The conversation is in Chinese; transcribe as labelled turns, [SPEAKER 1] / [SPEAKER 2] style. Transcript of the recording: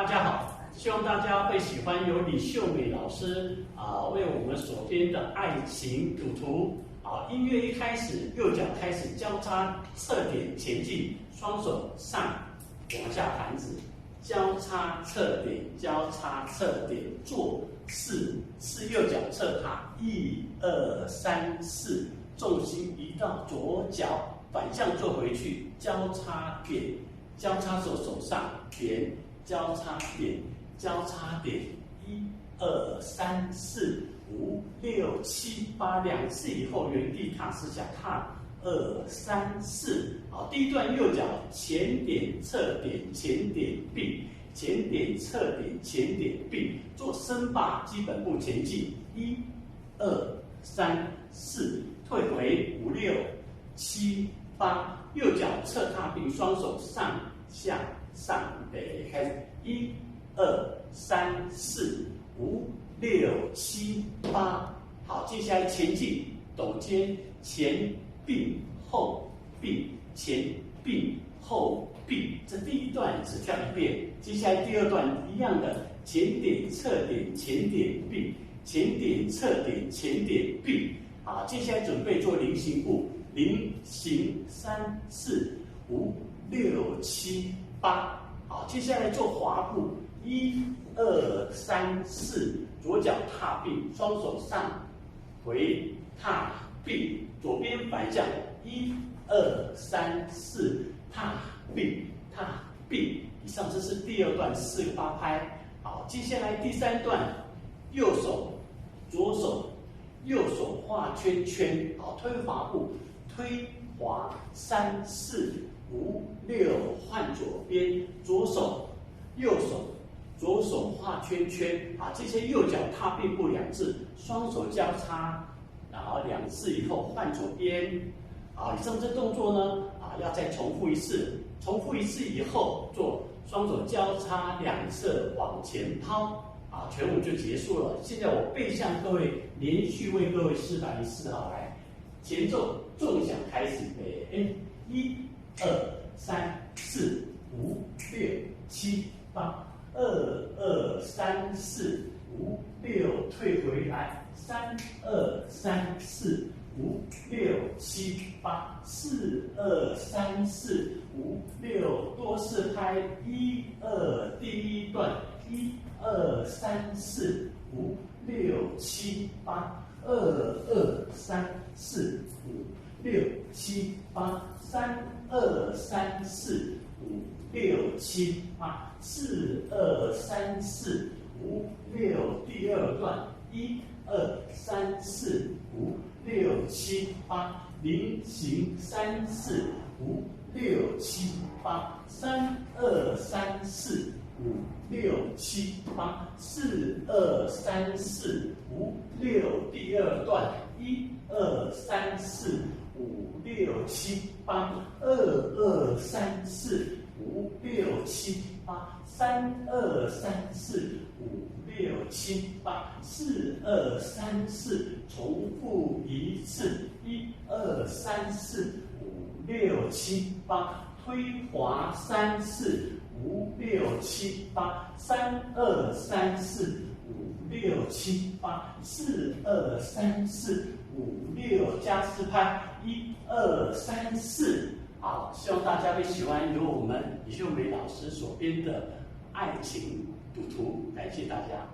[SPEAKER 1] 大家好，希望大家会喜欢由李秀美老师为我们所编的《爱情赌徒》音乐一开始，右脚开始交叉侧点前进，双手上往下弹指，交叉侧点，交叉侧点，做4，右脚侧踏，1、2、3、4，重心移到左脚，反向做回去，交叉点，交叉手上点，交叉点，交叉点，1、2、3、4、5、6、7、8，两次以后原地踏4下踏，2、3、4。好，第一段右脚前点侧点前点并，前点侧点前点并，做升霸基本步前进，1、2、3、4，退回5、6、7、8，右脚侧踏并，双手上下上北开始，1、2、3、4、5、6、7、8。好，接下来前进，抖肩，前并后并，前并后并。这第一段只跳1遍，接下来第二段一样的，前点侧点前点并，前点侧点前点并。好，接下来准备做菱形步，0、行3、4、5、6、7、8。好，接下来做滑步，1、2、3、4，左脚踏并，双手上回踏并，左边反向，1、2、3、4，踏并踏并。以上这是第二段4个8拍。好，接下来第3段，右手、左手、右手画圈圈。好，推滑步，推滑3、4、5、6，换左边，左手、右手。左手画圈圈，这些右脚踏并步2次，双手交叉，然后2次以后换左边。以上这动作呢，要再重复1次，重复1次以后做双手交叉2侧往前抛，全舞就结束了。现在我背向各位，连续为各位示范1次，来，前奏重响开始，备，1、2、3、4、5、6、7、8。2、2、3、4、5、6，退回来，3、2、3、4、5、6、7、8，4、2、3、4、5、6，多4拍，1、2，第一段，1、2、3、4、5、6、7、8，2、2、3、4、5、6、7、8，3、2、3、4、5、6、7、8，4、2、3、4、5、6，第二段，1、2、3、4、5、6、7、8，菱形3、4、5、6、7、8，3、2、3、4、5、6、7、8，4、2、3、4、5、6，第二段，1、2、3、4、5、6、7、8，2、2、3、4、5、6、7、8，3、2、3、4、5、6、7、8，4、2、3、4，重复1次，1、2、3、4、5、6、7、8，推滑3、4、5、6、7、8，3、2、3、4、5、6、7、8，4、2、3、4、5、6，加4拍，1、2、3、4。好，希望大家会喜欢由我们李秀美老师所编的《爱情赌徒》，感谢大家。